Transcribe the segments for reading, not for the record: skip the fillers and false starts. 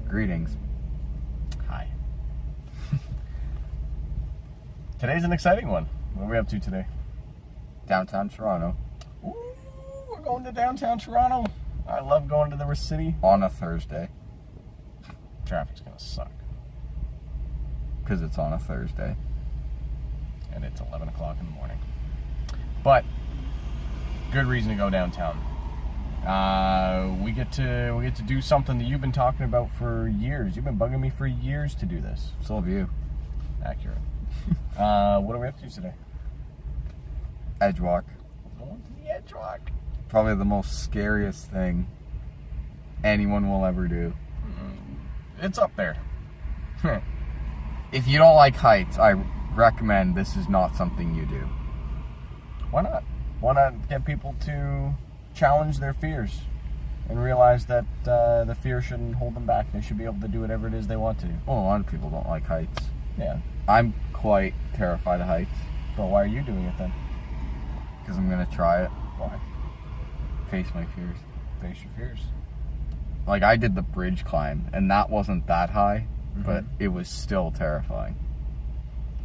Greetings. Hi. Today's an exciting one. What are we up to today? Downtown Toronto. Ooh, we're going to downtown Toronto. I love going to the city. On a Thursday. Traffic's gonna suck. Because it's on a Thursday. And it's 11 o'clock in the morning. But, good reason to go downtown. We get to do something that you've been talking about for years. You've been bugging me for years to do this. So have you. Accurate. What are we up to today? Edgewalk. We're going to the Edgewalk. Probably the most scariest thing anyone will ever do. It's up there. If you don't like heights, I recommend this is not something you do. Why not? Why not get people to challenge their fears and realize that the fear shouldn't hold them back? They should be able to do whatever it is they want to do. Well, a lot of people don't like heights. Yeah. I'm quite terrified of heights. But why are you doing it then? Because I'm going to try it. Why? Face my fears. Face your fears. Like, I did the bridge climb, and that wasn't that high, but it was still terrifying.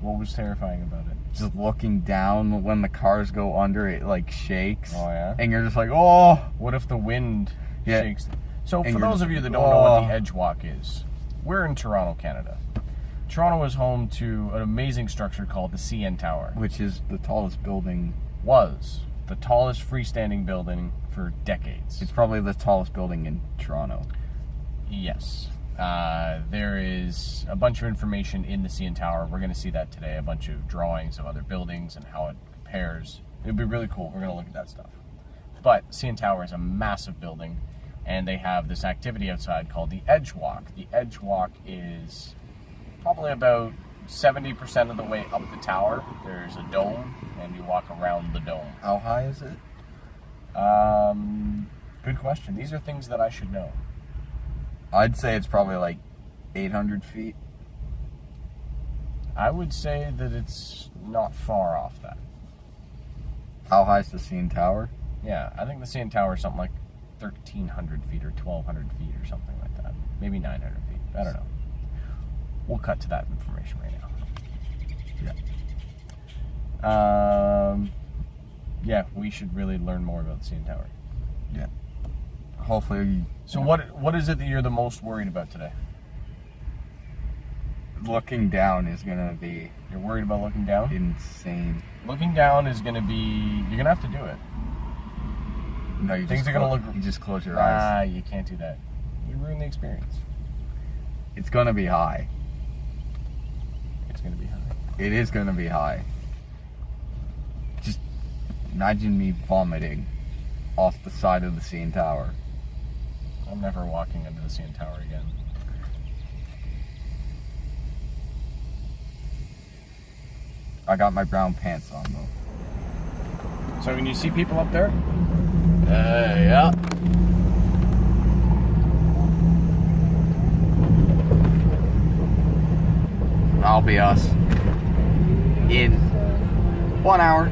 What was terrifying about it? Just looking down when the cars go under, it like shakes. Oh, yeah? And you're just like, oh! What if the wind Yeah. shakes? So, And for you're those just of you like, that don't know what "Oh." the Edgewalk is, we're in Toronto, Canada. Toronto is home to an amazing structure called the CN Tower. Which is the tallest building. Was the tallest freestanding building for decades. It's probably the tallest building in Toronto. Yes. There is a bunch of information in the CN Tower. We're going to see that today. A bunch of drawings of other buildings and how it compares. It'd be really cool. We're going to look at that stuff. But CN Tower is a massive building, and they have this activity outside called the Edgewalk. The Edgewalk is probably about 70% of the way up the tower. There's a dome, and you walk around the dome. How high is it? Good question. These are things that I should know. I'd say it's probably like 800 feet. I would say that it's not far off that. How high is the CN Tower? Yeah, I think the CN Tower is something like 1,300 feet or 1,200 feet or something like that. Maybe 900 feet. I don't know. We'll cut to that information right now. Yeah. Yeah, we should really learn more about the CN Tower. Yeah. Hopefully. So what is it that you're the most worried about today? Looking down is gonna be You're worried about looking down? insane. Looking down is going to be... You're going to have to do it. No, you Things just are gonna look... You just close your eyes. You can't do that. You ruin the experience. It's gonna be high. It's going to be high. It is gonna be high. Just imagine me vomiting off the side of the CN Tower. I'm never walking into the CN Tower again. I got my brown pants on though. So when you see people up there, Yeah. That'll be us in 1 hour.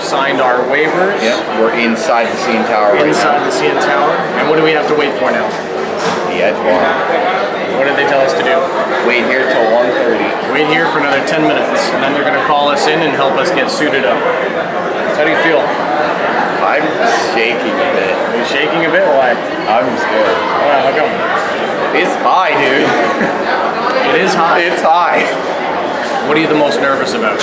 signed our waivers. Yep, we're inside the CN Tower right Inside the CN Tower. And what do we have to wait for now? The Edgewalk. What did they tell us to do? Wait here till 1:30. Wait here for another 10 minutes, and then they're going to call us in and help us get suited up. How do you feel? I'm shaking a bit. Are you shaking a bit? Why? I'm scared. How come? It's high, dude. It is high. It's high. What are you the most nervous about?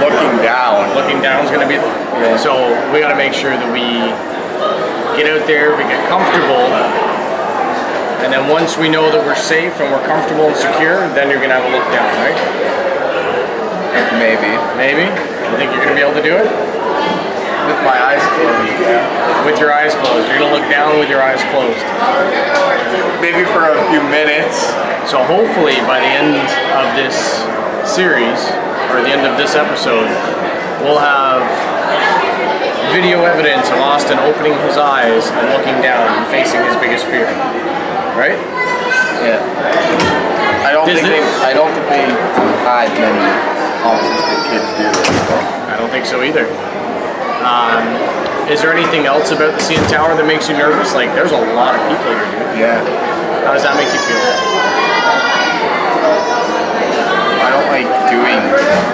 Looking down. Looking down is going to be... Yeah. So we got to make sure that we get out there, we get comfortable, and then once we know that we're safe and we're comfortable and secure, then you're going to have a look down, right? Maybe. Maybe? You think you're going to be able to do it? With my eyes closed. Yeah. With your eyes closed. You're going to look down with your eyes closed. Maybe for a few minutes. So hopefully by the end of this series, or the end of this episode, we'll have video evidence of Austin opening his eyes and looking down and facing his biggest fear. Right? Yeah. I don't think they had many autistic kids do this. I don't think so either. Is there anything else about the CN Tower that makes you nervous? Like, there's a lot of people here, dude. Yeah. How does that make you feel? I don't like doing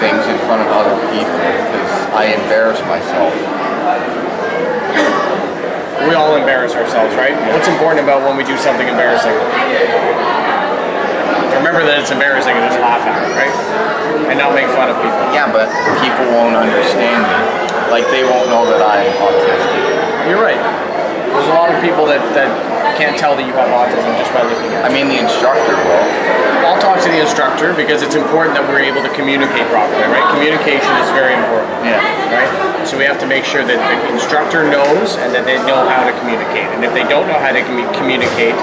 things in front of other people because I embarrass myself. We all embarrass ourselves, right? What's important about when we do something embarrassing? Remember that it's embarrassing and just laugh at it, right? And not make fun of people. Yeah, but people won't understand me. Like, they won't know that I'm autistic. You're right. There's a lot of people that can't tell that you have autism just by looking at it. I mean, the instructor will. I'll talk to the instructor because it's important that we're able to communicate properly, right? Communication is very important. Yeah. Right? So we have to make sure that the instructor knows and that they know how to communicate. And if they don't know how to communicate,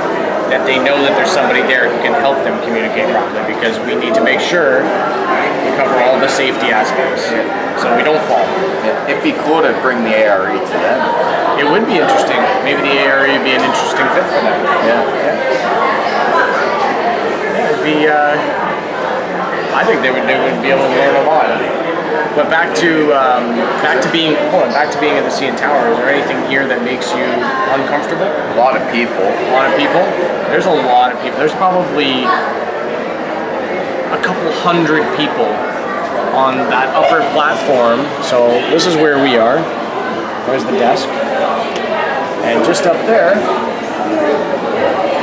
that they know that there's somebody there who can help them communicate properly, because we need to make sure we cover all the safety aspects so we don't fall. Yeah. It'd be cool to bring the ARE to them. It would be interesting. Maybe the ARE would be an interesting fit for them. Yeah. It'd be, I think they would be able to learn a lot. But back to being at the CN Tower. Is there anything here that makes you uncomfortable? A lot of people. A lot of people? There's a lot of people. There's probably a couple hundred people on that upper platform. So this is where we are. There's the desk. And just up there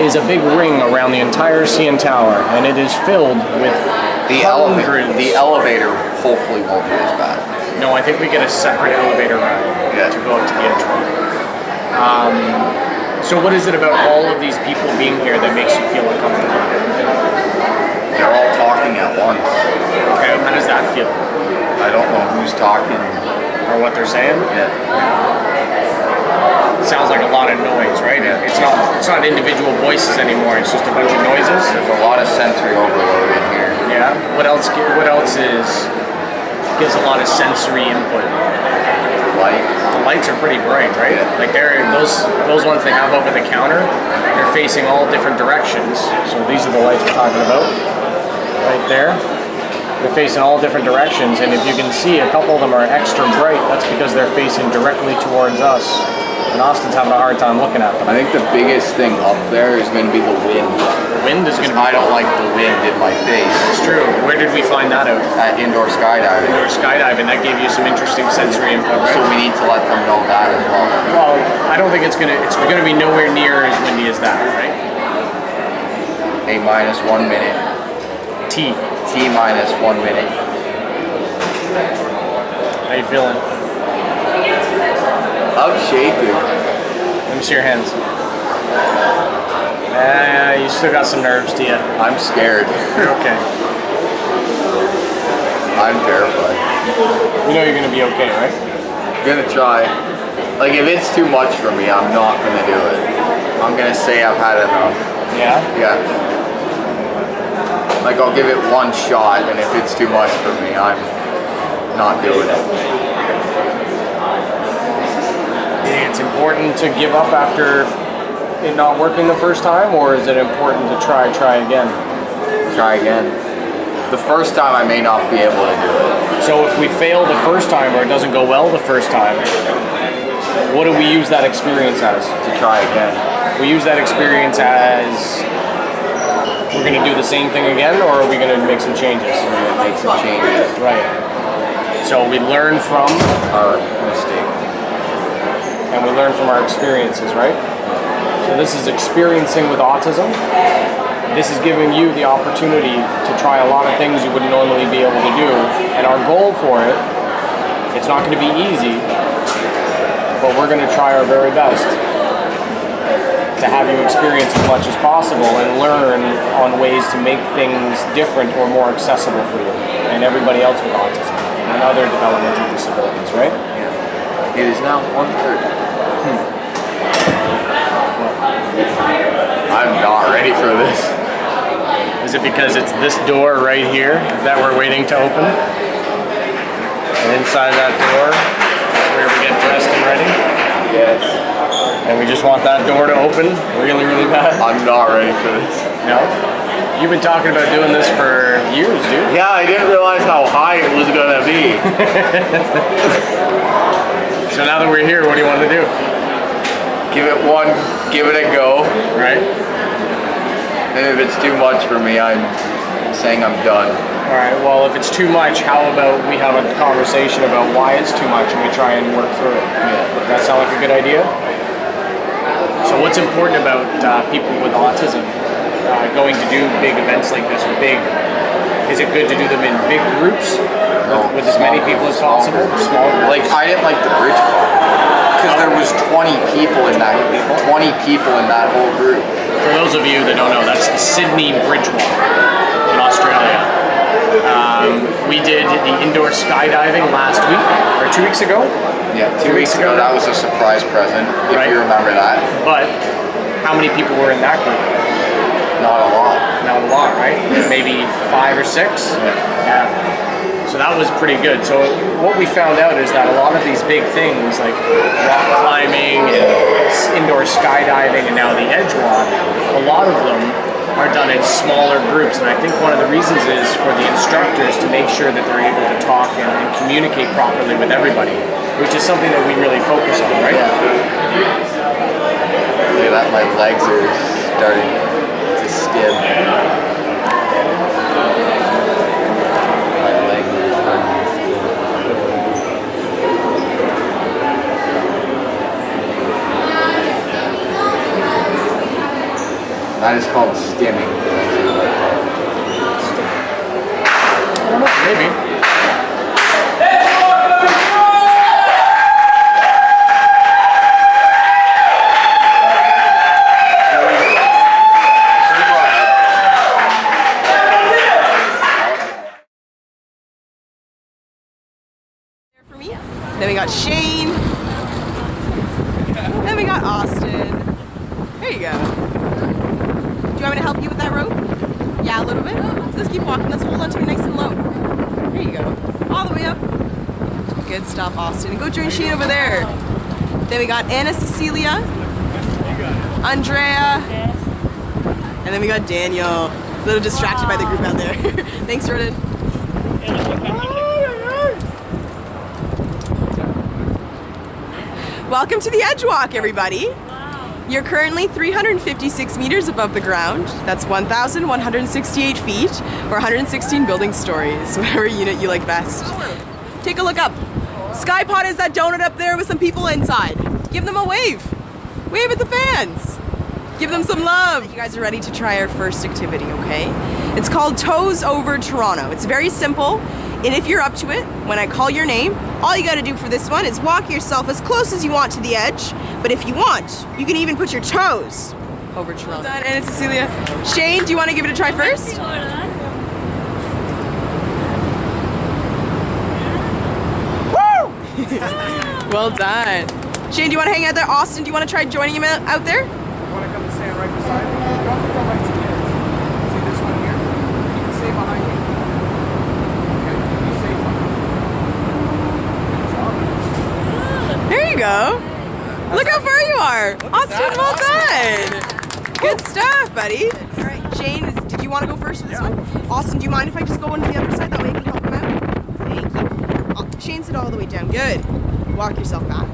is a big ring around the entire CN Tower, and it is filled with the elevator hopefully won't be as bad. No, I think we get a separate elevator ride to go up to the entry. So what is it about all of these people being here that makes you feel uncomfortable? They're all talking at once. Okay, how does that feel? I don't know who's talking. Or what they're saying? Yeah. It sounds like a lot of noise, right? Yeah. It's not individual voices anymore, it's just a bunch of noises. There's a lot of sensory overload in here. Yeah. What else gives a lot of sensory input? Light. The lights are pretty bright, right? Yeah. Like those ones they have over the counter, they're facing all different directions. So these are the lights we're talking about. Right there. They're facing all different directions, and if you can see, a couple of them are extra bright. That's because they're facing directly towards us. And Austin's having a hard time looking at them. I think the biggest thing up there is going to be the wind. The wind is going to be... I don't like the wind in my face. It's true. Where did we find that out? At indoor skydiving. Indoor skydiving. That gave you some interesting sensory input, right? So we need to let them know that as well. Well, I don't think it's going to be nowhere near as windy as that, right? A minus 1 minute. T minus 1 minute. How you feeling? I'm shaking. Let me see your hands. You still got some nerves to you. I'm scared. You're okay. I'm terrified. You know you're going to be okay, right? I'm gonna try. Like, if it's too much for me, I'm not gonna do it. I'm gonna say I've had enough. Yeah? Yeah. Like, I'll give it one shot, and if it's too much for me, I'm not doing it. You think it's important to give up after it not working the first time, or is it important to try again? Try again. The first time I may not be able to do it. So if we fail the first time, or it doesn't go well the first time, what do we use that experience as? To try again. We use that experience as we're going to do the same thing again, or are we going to make some changes? We're going to make some changes. Right. So we learn from our mistake. And we learn from our experiences, right? So this is experiencing with autism. This is giving you the opportunity to try a lot of things you wouldn't normally be able to do. And our goal for it, it's not going to be easy, but we're going to try our very best to to have you experience as much as possible and learn on ways to make things different or more accessible for you and everybody else with autism and other developmental disabilities, right? Yeah. It is now 1:30. I'm not ready for this. Is it because it's this door right here that we're waiting to open? And inside that door is where we get dressed and ready? Yes. And we just want that door to open really, really bad? I'm not ready for this. No? You've been talking about doing this for years, dude. Yeah, I didn't realize how high it was gonna be. So now that we're here, what do you want to do? Give it a go. Right? And if it's too much for me, I'm saying I'm done. Alright, well if it's too much, how about we have a conversation about why it's too much and we try and work through it? Yeah. Does that sound like a good idea? So what's important about people with autism going to do big events like this? Is it good to do them in big groups with as many people as possible? Small groups? Like, I didn't like the bridge car because there was 20 people in that whole group. For those of you that don't know, that's the Sydney Bridge Walk in Australia. We did the indoor skydiving last week, or 2 weeks ago. Yeah, 2 weeks ago. That was a surprise present, if you remember that. But how many people were in that group? Not a lot. Not a lot, right? Maybe 5 or 6? Yeah. So that was pretty good. So what we found out is that a lot of these big things like rock climbing and indoor skydiving and now the edge walk, a lot of them are done in smaller groups. And I think one of the reasons is for the instructors to make sure that they're able to talk and communicate properly with everybody, which is something that we really focus on, right? Yeah. Look at that, my legs are starting to stim. That is called stimming. Maybe. For me. Then we got Shane. Then we got Austin. There you go. Do you want me to help you with that rope? Yeah, a little bit. So let's keep walking. Let's hold on to it nice and low. There you go. All the way up. Good stuff, Austin. And go join Shane over there. Then we got Anna Cecilia, Andrea, and then we got Daniel. A little distracted by the group out there. Thanks, Jordan. Welcome to the Edge Walk, everybody. You're currently 356 meters above the ground. That's 1,168 feet, or 116 building stories, whatever unit you like best. Take a look up. Skypod is that donut up there with some people inside. Give them a wave. Wave at the fans. Give them some love. You guys are ready to try our first activity, okay? It's called Toes Over Toronto. It's very simple, and if you're up to it, when I call your name, all you gotta do for this one is walk yourself as close as you want to the edge, but if you want, you can even put your toes over Toronto. Well done, Anna Cecilia. Shane, do you want to give it a try first? Woo! Well done. Shane, do you want to hang out there? Austin, do you want to try joining him out there? You want to come and stand right beside me? You don't have to go right to the edge. See this one here? You can stay behind me. Okay, you stay behind. There you go. Look how far you are. Austin, well done. Good stuff, buddy. All right, Shane, did you want to go first with this one? Austin, do you mind if I just go on to the other side? That way I can help him out. Thank you. Shane, sit all the way down. Good. Walk yourself back.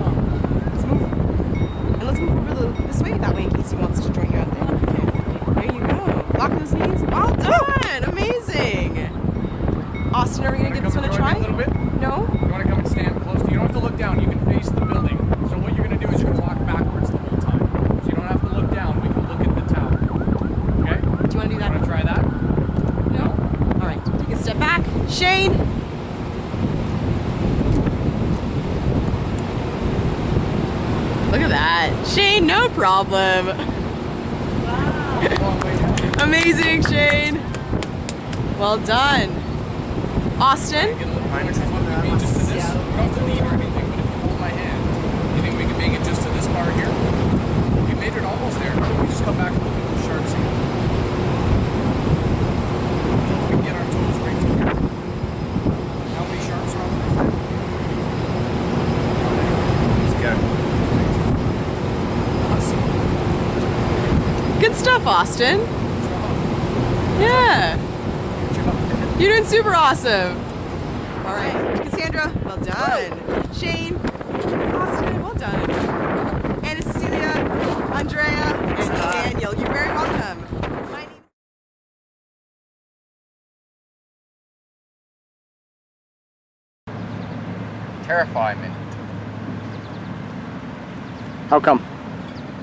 Let's move. And let's move over this way. That way in case he wants to join you out there. There you go. Lock those knees. Well done. Amazing. Austin, are we going to give this one a try? A little bit? No? You want to come and stand close to you? You don't have to look down. You can face the building. So what you're going to do is you're going to walk backwards the whole time. So you don't have to look down. We can look at the tower. Okay? Do you want to do that? Want to try that? No? All right. Take a step back. Shane. Look at that. Shane, no problem. Long way down. Amazing, Shane. Well done. Austin? Just to this. You don't have to lean or anything, but if you hold my hand, you think we can make it just to this part here? We made it almost there. We just come back and look at those sharks here. So we can get our toes right to here. How many sharks are on this thing? Awesome. Good stuff, Austin. Yeah. You're doing super awesome. All right, Cassandra, well done. Shane, Austin, well done. Anna Cecilia, Andrea, and Daniel, you're very welcome. My name Terrifying me. How come?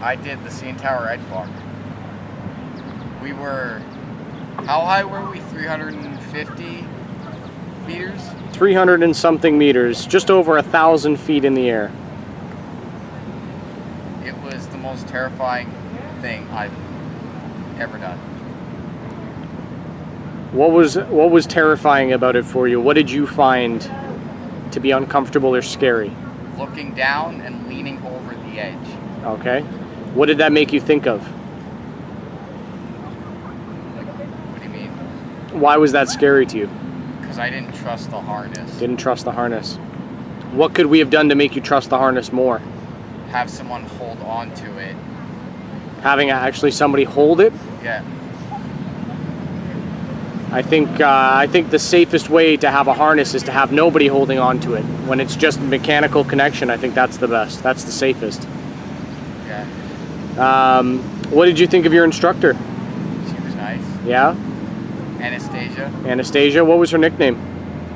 I did the CN Tower edge walk. We were, how high were we? 350 meters? 300 and something meters, just over 1,000 feet in the air. It was the most terrifying thing I've ever done. What was terrifying about it for you? What did you find to be uncomfortable or scary? Looking down and leaning over the edge. Okay. What did that make you think of? Like, what do you mean? Why was that scary to you? Because I didn't trust the harness. Didn't trust the harness. What could we have done to make you trust the harness more? Have someone hold on to it. Having actually somebody hold it? Yeah. I think the safest way to have a harness is to have nobody holding on to it. When it's just mechanical connection, I think that's the best. That's the safest. Yeah. What did you think of your instructor? She was nice. Yeah? Anastasia. Anastasia, what was her nickname?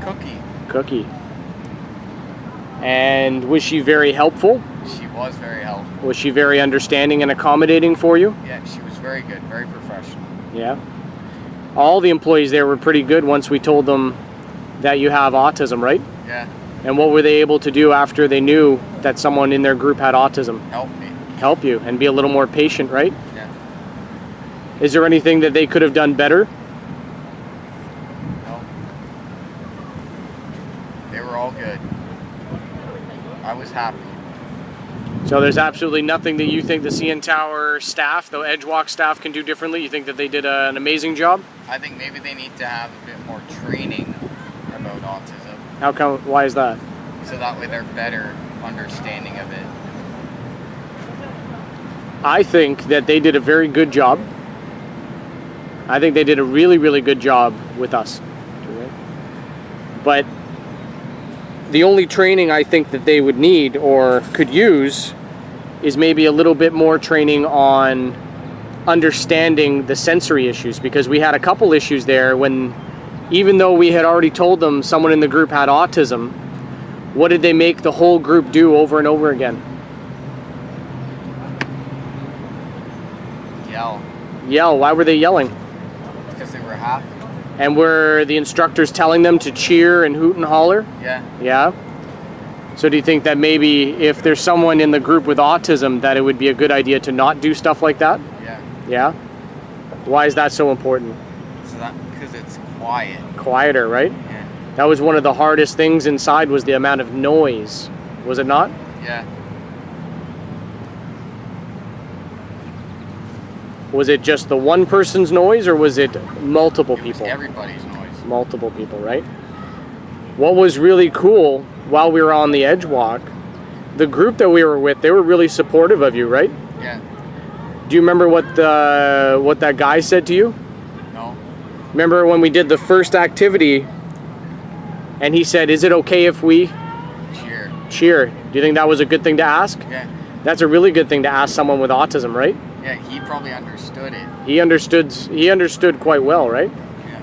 Cookie. Cookie. And was she very helpful? She was very helpful. Was she very understanding and accommodating for you? Yeah, she was very good, very professional. Yeah. All the employees there were pretty good once we told them that you have autism, right? Yeah. And what were they able to do after they knew that someone in their group had autism? Help me. Help you and be a little more patient, right? Yeah. Is there anything that they could have done better? No. They were all good. I was happy. So there's absolutely nothing that you think the CN Tower staff, the Edgewalk staff, can do differently? You think that they did an amazing job? I think maybe they need to have a bit more training about autism. How come? Why is that? So that way they're better understanding of it. I think that they did a very good job. I think they did a really, really good job with us. But the only training I think that they would need or could use is maybe a little bit more training on understanding the sensory issues, because we had a couple issues there when, even though we had already told them someone in the group had autism, what did they make the whole group do over and over again? Yell. Yell. Why were they yelling? Because they were happy. And were the instructors telling them to cheer and hoot and holler? Yeah. Yeah? So do you think that maybe if there's someone in the group with autism that it would be a good idea to not do stuff like that? Yeah. Yeah? Why is that so important? So that because it's quiet. Quieter, right? Yeah. That was one of the hardest things inside, was the amount of noise. Was it not? Yeah. Was it just the one person's noise, or was it multiple It was people? everybody's noise. Multiple people, right? What was really cool while we were on the edge walk, the group that we were with, they were really supportive of you, right? Yeah. Do you remember what that guy said to you? No. Remember when we did the first activity and he said, "Is it okay if we Cheer. cheer?" Do you think that was a good thing to ask? Yeah. That's a really good thing to ask someone with autism, right? Yeah, he probably understood it. He understood quite well, right? Yeah.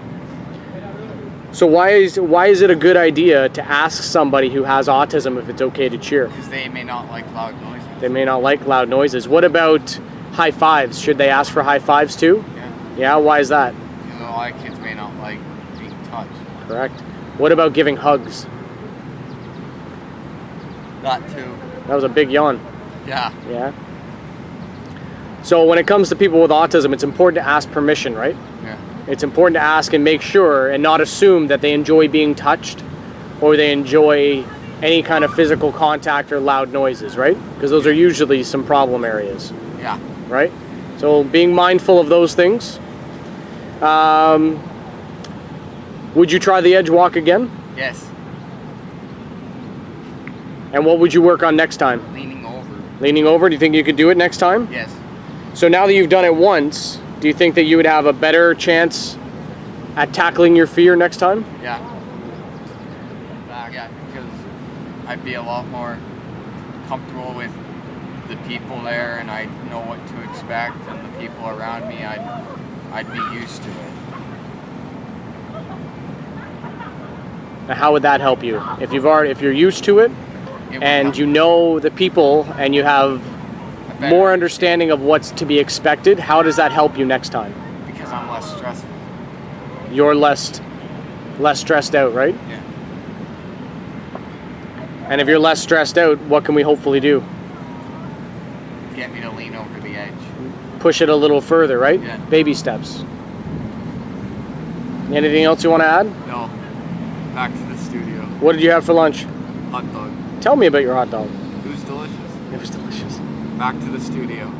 So why is it a good idea to ask somebody who has autism if it's okay to cheer? Because they may not like loud noises. They may not like loud noises. What about high fives? Should they ask for high fives too? Yeah. Yeah, why is that? Because a lot of kids may not like being touched. Correct. What about giving hugs? That too. That was a big yawn. Yeah. Yeah. So when it comes to people with autism, it's important to ask permission, right? Yeah. It's important to ask and make sure and not assume that they enjoy being touched or they enjoy any kind of physical contact or loud noises, right? Because those are usually some problem areas, Yeah. right? So being mindful of those things. Would you try the edge walk again? Yes. And what would you work on next time? Leaning over. Leaning over? Do you think you could do it next time? Yes. So now that you've done it once, do you think that you would have a better chance at tackling your fear next time? Yeah. Yeah, because I'd be a lot more comfortable with the people there, and I know what to expect, and the people around me, I'd be used to it. Now, how would that help you? If you're used to it, It would and help you know the people, and you have a better more understanding of what's to be expected, how does that help you next time? because I'm less stressful. You're less stressed out, right? Yeah. And if you're less stressed out, what can we hopefully do? Get me to lean over the edge. Push it a little further, right? Yeah. Baby steps. Anything else you want to add? No. Back to the studio. What did you have for lunch? Hot dog. Tell me about your hot dog. It was delicious. It was delicious. Back to the studio.